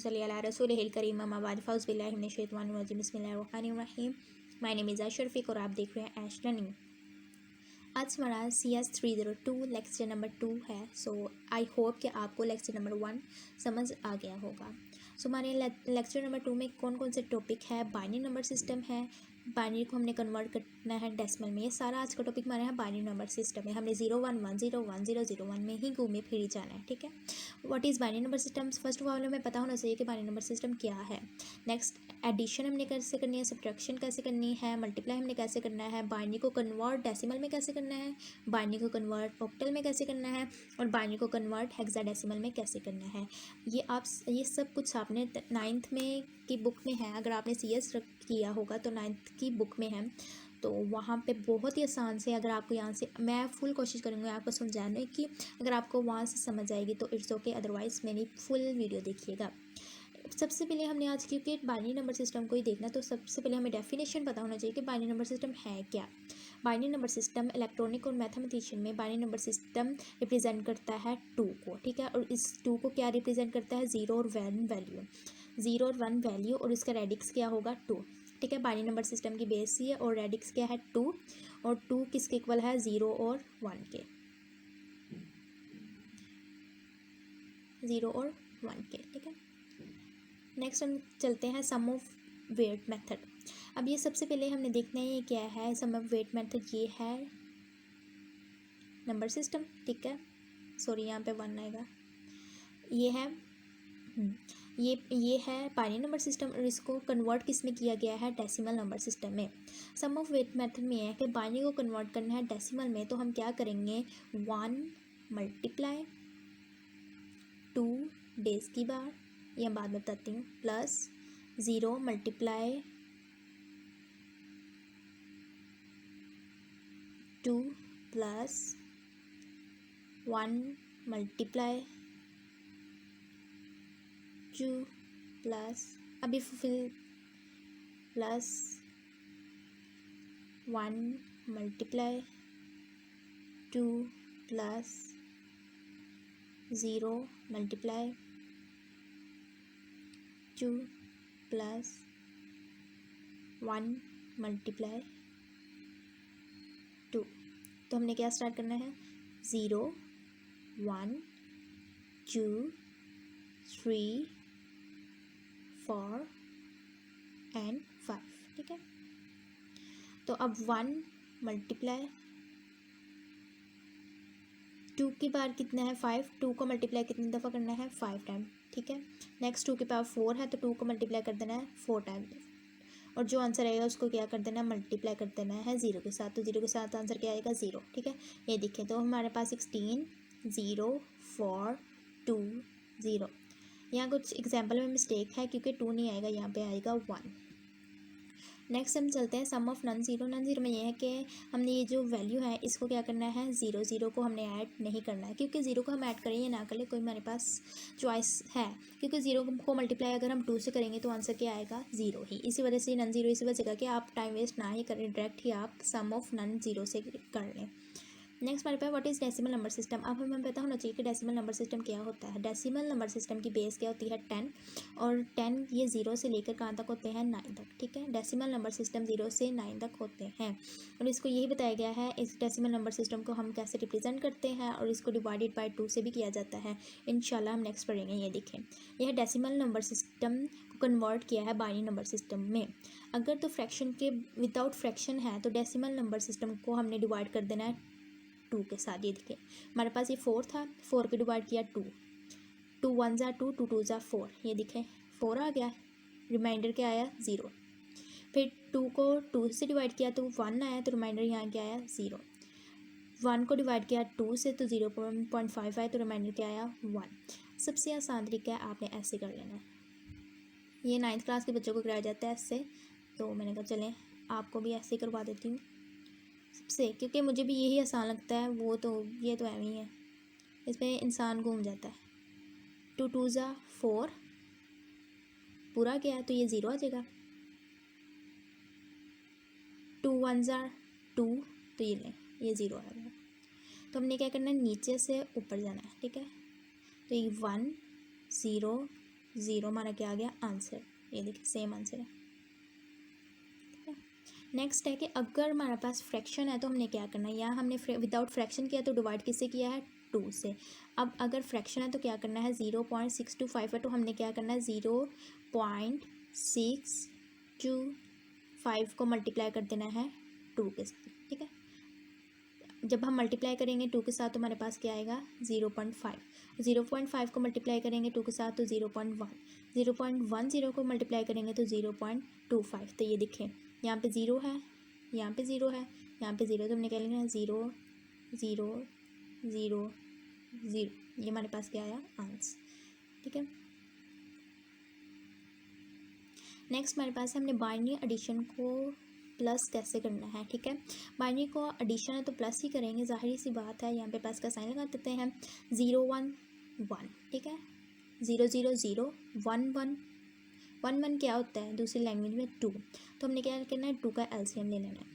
सल्ली अला रसूलिहिल करीम अम्मा बाद फ़ौज़ बिल्लाहि मिनश शैतानिर रजीम बिस्मिल्लाहिर रहीम। माय नेम इज़ शर्फिक और आप देख रहे हैं ऐश लर्निंग। आज हमारा CS302 लेक्चर नंबर 2 है। सो आई होप कि आपको लेक्चर नंबर 1 समझ आ गया होगा। सो हमारे लेक्चर नंबर 2 में कौन कौन से टॉपिक है, बाइनरी नंबर सिस्टम है, बाइनरी को हमने कन्वर्ट करना है डेसिमल में। ये सारा आज का टॉपिक हमारे यहाँ बाइनरी नंबर सिस्टम है। हमने 011010001 में ही घूमे फिर जाना है, ठीक है। What is binary number system, first of all हमें पता होना चाहिए कि बाइनरी नंबर सिस्टम क्या है। नेक्स्ट, एडिशन हमने कैसे करनी है, सब्ट्रैक्शन कैसे करनी है, मल्टीप्लाई हमने कैसे करना है, बाइनरी को कन्वर्ट डेसिमल में कैसे करना है, बाइनरी को कन्वर्ट ऑक्टल में कैसे करना है, और बाइनरी को कन्वर्ट हेक्साडेसिमल में कैसे करना है। ये सब कुछ आपने 9th में की बुक में है। अगर आपने CS किया होगा तो 9th की बुक में है, तो वहाँ पे बहुत ही आसान से, अगर आपको यहाँ से, मैं फुल कोशिश करूँगी आपको समझाने की, अगर आपको वहाँ से समझ आएगी तो इट्स ओके, अदरवाइज़ मेरी फुल वीडियो देखिएगा। सबसे पहले हमने आज, क्योंकि बाइनरी नंबर सिस्टम को ही देखना, तो सबसे पहले हमें डेफिनेशन पता होना चाहिए कि बाइनरी नंबर सिस्टम है क्या। बाइनरी नंबर सिस्टम इलेक्ट्रॉनिक और मैथमेटिशियन में बाइनरी नंबर सिस्टम रिप्रेजेंट करता है 2 को, ठीक है। और इस 2 को क्या रिप्रेजेंट करता है, 0 और 1 वैल्यू, 0 और 1 वैल्यू, और इसका रेडिक्स क्या होगा, 2, ठीक है। बाइनरी नंबर सिस्टम की बेस ही है और रेडिक्स क्या है, 2, और 2 किसके इक्वल है, 0 और 1 के, 0 और 1 के, ठीक है। नेक्स्ट हम चलते हैं सम ऑफ वेट मेथड। अब ये सबसे पहले हमने देखना है ये क्या है, सम ऑफ वेट मेथड। ये है नंबर सिस्टम, ठीक है। सॉरी, यहाँ पे 1 आएगा। ये है ये है बाइनरी नंबर सिस्टम, और इसको कन्वर्ट किस में किया गया है, डेसिमल नंबर सिस्टम में। सम ऑफ वेट मेथड में है कि बाइनरी को कन्वर्ट करना है डेसिमल में, तो हम क्या करेंगे, 1 मल्टीप्लाई 2 डेज की बार, ये बाद में बताती हूँ, plus 0 multiply 2 plus 1 multiply 2 plus, अभी फिर plus 1 multiply 2 plus 0 multiply 2 plus 1 multiply 2। तो हमने क्या स्टार्ट करना है, 0 1 2 3 4 एंड 5, ठीक है। तो अब 1 मल्टीप्लाई 2 की बार कितना है, 5, 2 को मल्टीप्लाई कितनी दफ़ा करना है, 5 टाइम, ठीक है। नेक्स्ट 2 की पावर 4 है, तो 2 को मल्टीप्लाई कर देना है 4 टाइम, और जो आंसर आएगा उसको क्या कर देना है, मल्टीप्लाई कर देना है 0 के साथ, तो 0 के साथ आंसर क्या आएगा, 0, ठीक है। ये देखिए, तो हमारे पास 16 0 4 2 0। यहाँ कुछ एग्जाम्पल में मिस्टेक है क्योंकि 2 नहीं आएगा, यहाँ पे आएगा 1। नेक्स्ट हम चलते हैं sum of non zero. Non zero में ये है कि हमने ये जो वैल्यू है इसको क्या करना है, 0 0 को हमने ऐड नहीं करना है, क्योंकि 0 को हम ऐड करें या ना करें कोई हमारे पास चॉइस है, क्योंकि 0 को मल्टीप्लाई अगर हम 2 से करेंगे तो आंसर क्या आएगा, 0 ही। इसी वजह से नॉन ज़ीरो इसी वजह का कि आप टाइम वेस्ट ना ही करें, डायरेक्ट ही आप सम ऑफ नॉन ज़ीरो से कर लें। नेक्स्ट हमारे पास what is decimal number system. अब हमें पता होना चाहिए कि डेसिमल नंबर सिस्टम क्या होता है। डेसिमल नंबर सिस्टम की बेस क्या होती है, 10, और 10 ये 0 से लेकर कहाँ तक होते हैं, 9 तक, ठीक है। डेसिमल नंबर सिस्टम 0 से 9 तक होते हैं, और इसको यही बताया गया है इस डेसिमल नंबर सिस्टम को हम कैसे रिप्रेजेंट करते हैं, और इसको डिवाइडेड बाय 2 से भी किया जाता है। इंशाल्लाह हम नेक्स्ट पढ़ेंगे। ये देखें, यह डेसिमल नंबर सिस्टम को कन्वर्ट किया है बाइनरी नंबर सिस्टम में। अगर तो फ्रैक्शन के विदाउट फ्रैक्शन है तो डेसिमल नंबर सिस्टम को हमने डिवाइड कर देना है 2 के साथ। ये देखिए, हमारे पास ये 4 था, 4 पे डिवाइड किया 2, 2 1 ज़ा 2, 2 2 ज़ा 4, ये देखें 4 आ गया, रिमाइंडर क्या आया, 0। फिर 2 को 2 से डिवाइड किया तो 1 आया, तो रिमाइंडर यहाँ क्या आया, 0। 1 को डिवाइड किया 2 से तो 0.5 आया, तो रिमाइंडर क्या आया, 1। सबसे आसान तरीका है, आपने ऐसे कर लेना है। ये 9th क्लास के बच्चों को कराया जाता है ऐसे, तो मैंने कहा चलें आपको भी ऐसे करवा देती हूँ सबसे, क्योंकि मुझे भी यही आसान लगता है। वो तो ये तो ऐਵੇਂ ही है, इसमें इंसान घूम जाता है। 2 2 ज़ा 4 पूरा क्या है, तो ये 0 आ जाएगा। 2 1 ज़ा 2, तो ये लें, ये 0 आ जाएगा। तो हमने क्या करना है, नीचे से ऊपर जाना है, ठीक है। तो ये 1 0 ज़ीरो हमारा क्या आ गया आंसर। ये देखिए सेम आंसर है। नेक्स्ट है कि अगर हमारे पास फ्रैक्शन है तो हमने क्या करना है, यहाँ हमने विदाउट फ्रैक्शन किया तो डिवाइड किससे किया है, 2 से। अब अगर फ्रैक्शन है तो क्या करना है, 0.625 है तो हमने क्या करना है, 0.625 को मल्टीप्लाई कर देना है 2 के साथ, ठीक है। जब हम मल्टीप्लाई करेंगे 2 के साथ तो हमारे पास क्या आएगा, 0.5। 0.5 को मल्टीप्लाई करेंगे 2 के साथ तो 0.1। 0.10 को मल्टीप्लाई करेंगे तो 0.25। तो ये देखें यहाँ पे ज़ीरो है, यहाँ पे ज़ीरो है, यहाँ पे ज़ीरो, तो हमने क्या लिखना है, 0 0 0 0। ये हमारे पास क्या आया, आंसर, ठीक है। नेक्स्ट हमारे पास है, हमने बाइनरी एडिशन को प्लस कैसे करना है, ठीक है। बाइनरी को एडिशन है तो प्लस ही करेंगे, जाहिर सी बात है। यहाँ पे प्लस का साइन लगा देते हैं। 0 1 1, ठीक है। 0 0 0 1 1 1 1 क्या होता है दूसरी लैंग्वेज में, 2। तो हमने क्या करना है, 2 का एलसीएम ले लेना है।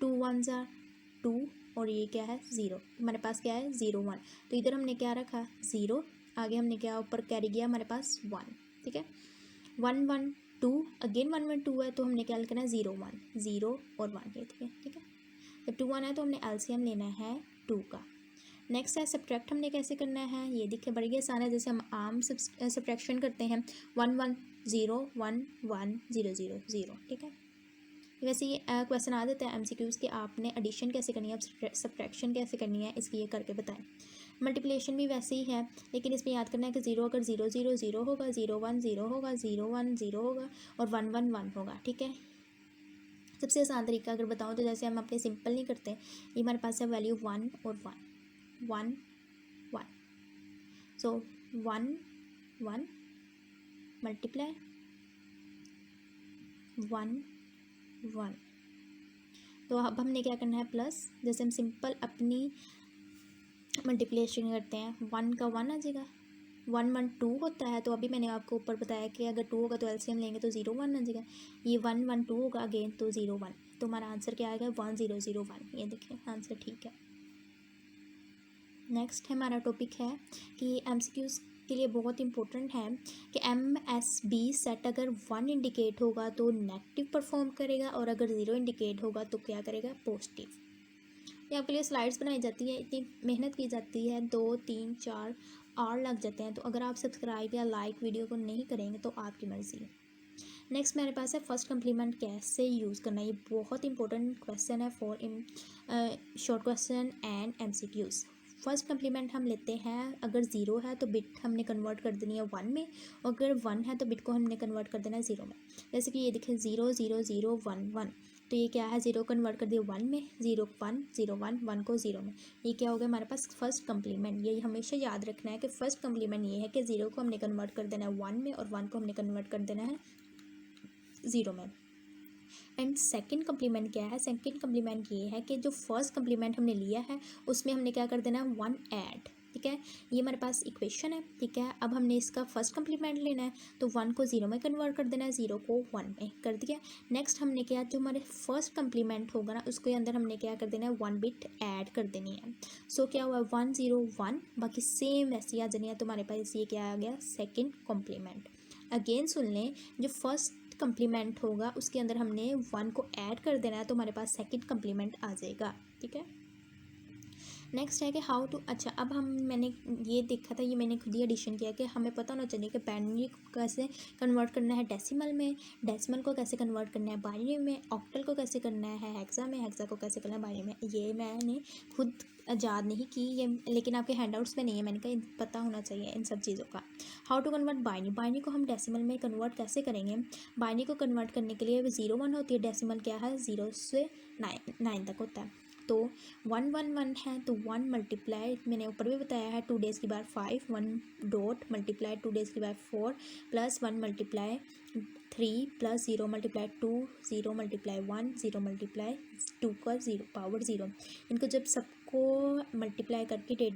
2 1 2 और ये क्या है, 0। हमारे पास क्या है, 0 1। तो इधर हमने क्या रखा, 0, आगे हमने क्या ऊपर कैरी किया, हमारे पास 1, ठीक है। 1 1 2, अगेन 1 1 2 है तो हमने क्या लिखना है, 0 1 0 और 1, ये ठीक है। तो 2 1 है तो हमने एलसीएम लेना है 2 का। नेक्स्ट है सब्ट्रैक्ट, हमने कैसे करना है, ये देखिए बड़ी आसान है, जैसे हम आम सब्ट्रैक्शन करते हैं, 1 1 0 1 1 0 0 0, ठीक है। वैसे ये क्वेश्चन आ जाता है एमसीक्यूज़ के, आपने एडिशन कैसे करनी है, अब सब्ट्रैक्शन कैसे करनी है, इसकी ये करके बताएं। मल्टीप्लिकेशन भी वैसे ही है, लेकिन इसमें याद करना है कि 0 अगर 0 0 0 होगा, 0 1 0 होगा, 0 1 0 होगा और 1 1 1 होगा, ठीक है। सबसे आसान तरीका अगर बताऊँ तो जैसे हम अपने सिंपल नहीं करते, ये हमारे पास है वैल्यू 1 और 1 1 1, सो 1 1 मल्टीप्लाई 1 1। तो अब हमने क्या करना है, प्लस, जैसे हम सिंपल अपनी मल्टीप्लिकेशन करते हैं, 1 का 1 आ जाएगा। 1 1 2 होता है, तो अभी मैंने आपको ऊपर बताया कि अगर 2 होगा तो एलसीएम लेंगे तो 0 1 आ जाएगा। ये 1 1 2 होगा अगेन तो 0 1, तो हमारा आंसर क्या आएगा, 1 0 0 1। ये देखिए आंसर ठीक है। नेक्स्ट हमारा टॉपिक है कि एमसीक्यूज़ के लिए बहुत इंपॉर्टेंट है कि MSB सेट अगर 1 इंडिकेट होगा तो नेगेटिव परफॉर्म करेगा और अगर 0 इंडिकेट होगा तो क्या करेगा, पॉजिटिव। ये आपके लिए स्लाइड्स बनाई जाती है, इतनी मेहनत की जाती है, 2 3 4 और लग जाते हैं, तो अगर आप सब्सक्राइब या लाइक वीडियो को नहीं करेंगे तो आपकी मर्ज़ी। नेक्स्ट मेरे पास है फर्स्ट कम्प्लीमेंट कैसे यूज़ करना है, ये बहुत इंपॉर्टेंट क्वेश्चन है for short question and MCQs। First complement हम लेते हैं, अगर 0 है तो बिट हमने कन्वर्ट कर देनी है 1 में, और अगर 1 है तो बिट को हमने कन्वर्ट कर देना है 0 में। जैसे कि ये देखें 0 0 0 1 1, तो ये क्या है, 0 कन्वर्ट कर दिया 1 में, 0 1 0 1 1 को 0 में, ये क्या हो गया हमारे पास फर्स्ट कम्प्लीमेंट। ये हमेशा याद रखना है कि फर्स्ट कम्प्लीमेंट ये है कि 0 को हमने कन्वर्ट कर देना है 1 में और 1 को हमने कन्वर्ट कर देना है 0 में। एंड सेकंड कम्प्लीमेंट क्या है, सेकंड कम्प्लीमेंट ये है कि जो फर्स्ट कम्प्लीमेंट हमने लिया है उसमें हमने क्या कर देना है, 1 ऐड, ठीक है। ये हमारे पास इक्वेशन है, ठीक है। अब हमने इसका फर्स्ट कम्प्लीमेंट लेना है तो 1 को 0 में कन्वर्ट कर देना है, 0 को 1 में कर दिया। नेक्स्ट हमने क्या, जो हमारे फर्स्ट कम्प्लीमेंट होगा ना उसके अंदर हमने क्या कर देना है, 1 बिट ऐड कर देनी है। सो क्या हुआ, 1 0 1, बाकी सेम ऐसी आ जानी है, तो हमारे पास ये क्या आ गया, सेकेंड कम्प्लीमेंट। अगेन सुन लें, जो फर्स्ट कम्प्लीमेंट होगा उसके अंदर हमने 1 को ऐड कर देना है, तो हमारे पास सेकंड कम्प्लीमेंट आ जाएगा, ठीक है। नेक्स्ट है कि हाउ टू, अच्छा अब मैंने ये देखा था, ये मैंने खुद ही एडिशन किया कि हमें पता होना चाहिए कि बाइनरी को कैसे कन्वर्ट करना है डेसिमल में, डेसिमल को कैसे कन्वर्ट करना है बाइनरी में, ऑक्टल को कैसे करना है हेक्सा में, हेक्सा को कैसे करना है बाइनरी में। ये मैंने खुद याद नहीं की ये, लेकिन आपके हैंडआउट्स में नहीं है, मैंने कहा पता होना चाहिए इन सब चीज़ों का। How to convert binary, binary को हम डेसिमल में कन्वर्ट कैसे करेंगे। बाइनरी को कन्वर्ट करने के लिए 0 1 होती है, डेसिमल क्या है 0 से 9 तक होता है। तो 1 1 1 है तो 1 मल्टीप्लाई, मैंने ऊपर भी बताया है 2 डेज़ की बार 5, 1 डॉट मल्टीप्लाई 2 डेज़ की बार 4 plus 1 multiply 3 plus 0 multiply 2 0 multiply 1 0 multiply 2 का 0 पावर 0। इनको जब सबको मल्टीप्लाई करके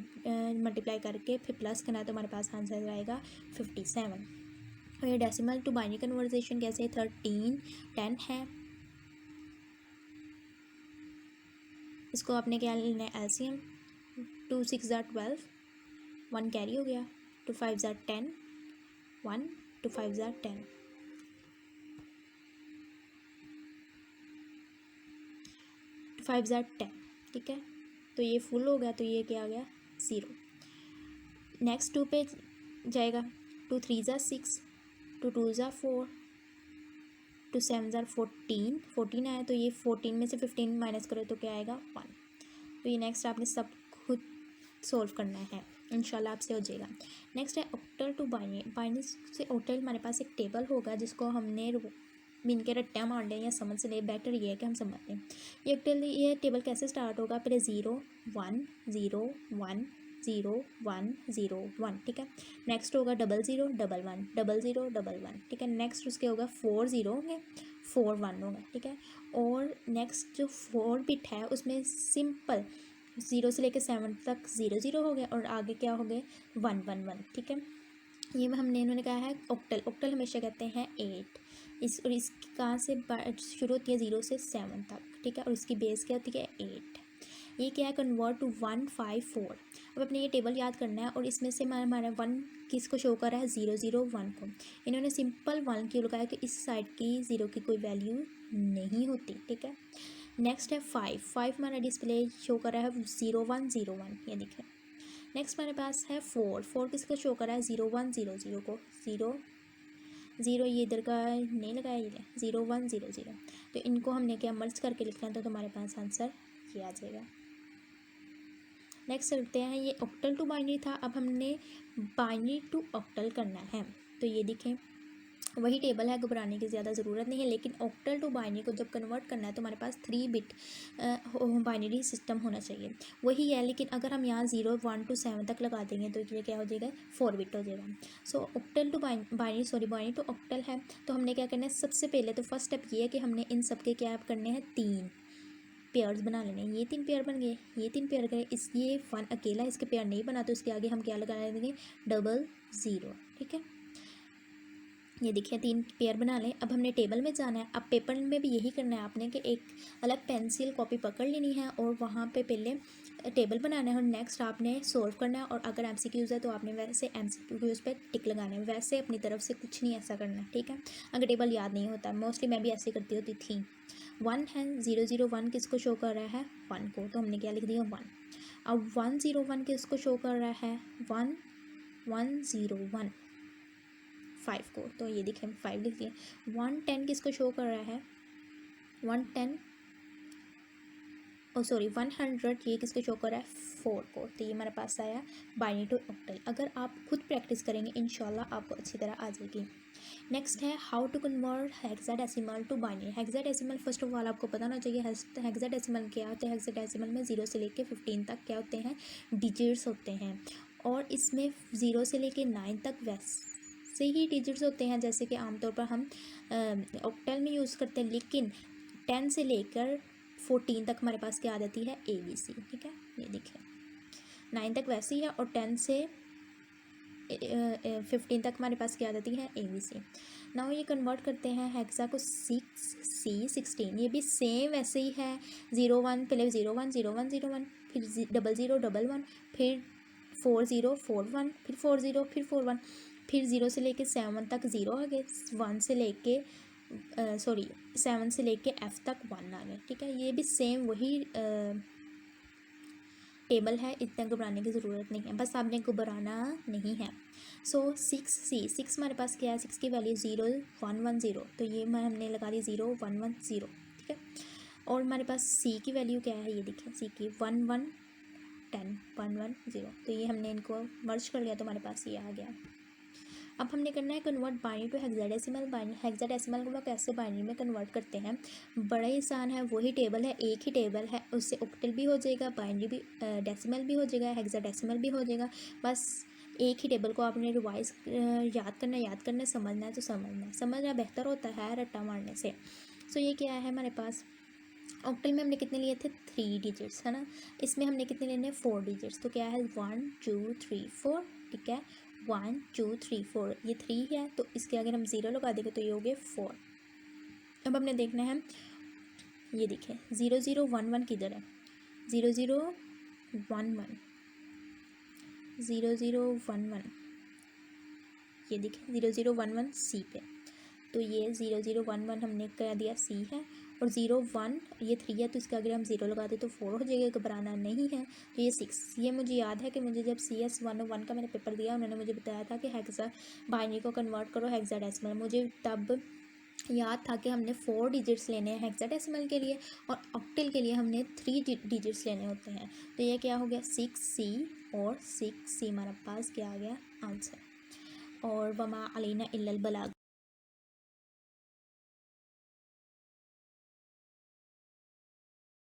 मल्टीप्लाई करके फिर प्लस करना है तो हमारे पास आंसर आएगा 57। और ये डेसिमल टू बाइनरी कन्वर्जेशन कैसे, 13 10 है, इसको आपने क्या लेना है, एलसीएम। 2 6 12, 1 कैरी हो गया, 2 5 10, 1, 2 5 ज़ा 10, 2 5 ज़ा 10, ठीक है। तो ये फुल हो गया, तो ये क्या आ गया 0। नेक्स्ट 2 पे जाएगा, 2 3 ज़ा 6, 2 2 ज़ा 4, 2 7 ज़ा 14, 14 आया, तो ये 14 में से 15 माइनस करो तो क्या आएगा 1। तो ये नेक्स्ट आपने सब खुद सोल्व करना है, इंशाल्लाह आपसे हो जाएगा। नेक्स्ट है ऑक्टल टू बाइनरी। बाइनरी से ऑक्टल हमारे पास एक टेबल होगा जिसको हमने मिन के रट्टा मार लें या समझ से ले, बेटर ये है कि हम समझ लें। ये ऑक्टल, ये टेबल कैसे स्टार्ट होगा, पहले 0 1 0 1 0 1 0 1, ठीक है। नेक्स्ट होगा 0 0 1 1 0 0 1 1, ठीक है। नेक्स्ट उसके होगा 4 0 होंगे, 4 1 होगा, ठीक है। और नेक्स्ट जो 4 बिट है उसमें सिंपल 0 से लेकर 7 तक 0 0 हो गए और आगे क्या हो गए 1 1 1, ठीक है। ये हमने इन्होंने कहा है ऑक्टल। ऑक्टल हमेशा कहते हैं 8। इस और इसकी कहाँ से शुरू होती है 0 से 7 तक, ठीक है। और इसकी बेस क्या होती है 8। ये क्या है कन्वर्ट टू 1 5 4। अब अपने ये टेबल याद करना है और इसमें से हमारा 1 किसको शो कर रहा है 0 0 1 को। इन्होंने सिंपल 1 क्यों लगाया कि इस साइड की 0 की कोई वैल्यू नहीं होती, ठीक है। नेक्स्ट है 5 5 हमारा डिस्प्ले शो कर रहा है 0 1 0 1, ये देखिए। नेक्स्ट हमारे पास है 4 4 किसका शो कर रहा है 0 1 0 0 को, 0 0 ये इधर का नहीं लगाया, ये 0 1 0 0। तो इनको हमने क्या मर्ज करके लिखना है, तो हमारे पास आंसर ये आ जाएगा। नेक्स्ट करते हैं, ये ऑक्टल टू बाइनरी था, अब हमने बाइनरी टू ऑक्टल करना है। तो ये देखें वही टेबल है, घबराने की ज़्यादा ज़रूरत नहीं है। लेकिन ऑक्टल टू बाइनरी को जब कन्वर्ट करना है तो हमारे पास 3 बिट बाइनरी सिस्टम होना चाहिए, वही है। लेकिन अगर हम यहाँ 0 1 to 7 तक लगा देंगे तो ये क्या हो जाएगा 4 बिट हो जाएगा। So octal to binary to octal है। तो हमने क्या करना है, सबसे पहले तो फर्स्ट स्टेप ये है कि हमने इन सब के क्या करने हैं 3 पेयर्स बना लेने हैं। ये 3 पेयर बन गए, ये 3 पेयर गए, इस ये 1 अकेला इसके पेयर नहीं बना, तो इसके आगे हम क्या लगा देंगे 0 0, ठीक है। ये देखिए 3 पेयर बना लें। अब हमने टेबल में जाना है। अब पेपर में भी यही करना है आपने कि एक अलग पेंसिल कॉपी पकड़ लेनी है और वहाँ पे पहले टेबल बनाना है और नेक्स्ट आपने सोल्व करना है। और अगर एमसीक्यूज़ है तो आपने वैसे एमसीक्यूज़ पे टिक लगाना है, वैसे अपनी तरफ से कुछ नहीं ऐसा करना है, ठीक है। अगर टेबल याद नहीं होता, मोस्टली मैं भी ऐसे करती होती थी। 1 है, 0 0 1 किसको शो कर रहा है 1 को, तो हमने क्या लिख दिया 1। अब 1 0 1 किसको शो कर रहा है 1 1 0 1 5 को, तो ये देखिए 5 लिख दिए। 1 10 किसको शो कर रहा है 1 10, ओ सॉरी 100 ये किसको शो कर रहा है 4 को। तो ये हमारे पास आया बाइनरी टू ऑक्टल। अगर आप खुद प्रैक्टिस करेंगे इंशाल्लाह आपको अच्छी तरह आ जाएगी। नेक्स्ट है how to convert hexadecimal to binary. Hexadecimal first of all आपको पता होना चाहिए हेक्साडेसिमल क्या होता है। हेक्साडेसिमल में 0 से लेके 15 तक क्या होते हैं डिजिट्स होते हैं, और इसमें 0 से लेके 9 तक वैसे ही डिजिट्स होते हैं जैसे कि आमतौर पर हम ऑक्टल में यूज़ करते हैं। लेकिन 10 से लेकर 14 तक हमारे पास क्या आ जाती है ABC, ठीक है। ये देखिए 9 तक वैसे ही है और 10 से 15 तक हमारे पास क्या आ जाती है ABC। नाउ ये कन्वर्ट करते हैं हेक्सा को 6C 16, ये भी सेम वैसे ही है 0 1 पहले 0 1 0 1 0 1, फिर 0 0 1 1, फिर 4 0 4 1, फिर 4 0 फिर 4 1, फिर 0 से लेके 7 तक 0 आ गए, 1 से लेके 7 से लेके F तक 1 आ गए, ठीक है। ये भी सेम वही टेबल है, इतना घबराने की ज़रूरत नहीं है, बस आपने घबराना नहीं है। सो 6 हमारे पास क्या है, 6 की वैल्यू 0 1 1 0, तो ये हमने लगा दी 0 1 1 0, ठीक है। और हमारे पास C की वैल्यू क्या है, ये देखिए C की 1 1 10 1 1 0, तो ये हमने इनको मर्ज कर लिया तो हमारे पास ये आ गया। अब हमने करना है convert binary to hexadecimal. Hexadecimal को कैसे बाइनरी में कन्वर्ट करते हैं, बड़ा ही आसान है, वही टेबल है, एक ही टेबल है, उससे ऑक्टल भी हो जाएगा, बाइनरी भी डेसिमल भी हो जाएगा, हेक्साडेसिमल भी हो जाएगा। बस एक ही टेबल को आपने रिवाइज याद करना है, समझना है तो समझना बेहतर होता है रट्टा मारने से। सो ये क्या है हमारे पास, ऑक्टल में हमने कितने लिए थे 3 डिजिट्स, है ना। इसमें हमने कितने लेने हैं 4 डिजिट्स, तो क्या है 1 2 3 4, ठीक है। 1 2 3 4, ये 3 है, तो इसके अगर हम 0 लगा देंगे तो ये हो गए 4। अब हमने देखना है, ये देखिए 0 0 1 1 किधर है, 0 0 1 1 0 0 1 1, ये देखें 0011 C पे, तो ये 0011 हमने क्या दिया C है, और 01 ये 3 है, तो इसके आगे हम 0 लगा दे तो 4 हो जाएगा, घबराना नहीं है। तो ये 6, ये मुझे याद है कि मुझे जब CS 101 का मैंने पेपर दिया उन्होंने मुझे बताया था कि हेक्सा बाइनरी को कन्वर्ट करो हेक्साडेसिमल, मुझे तब याद था कि हमने 4 डिजिट्स लेने हैं हेक्साडेसिमल के लिए, और ऑक्टल के लिए हमने 3 डिजिट्स लेने होते हैं। तो ये क्या हो गया 6C, और 6C हमारे पास क्या आ गया आंसर। और वमा अलैना इल्लल बलाग।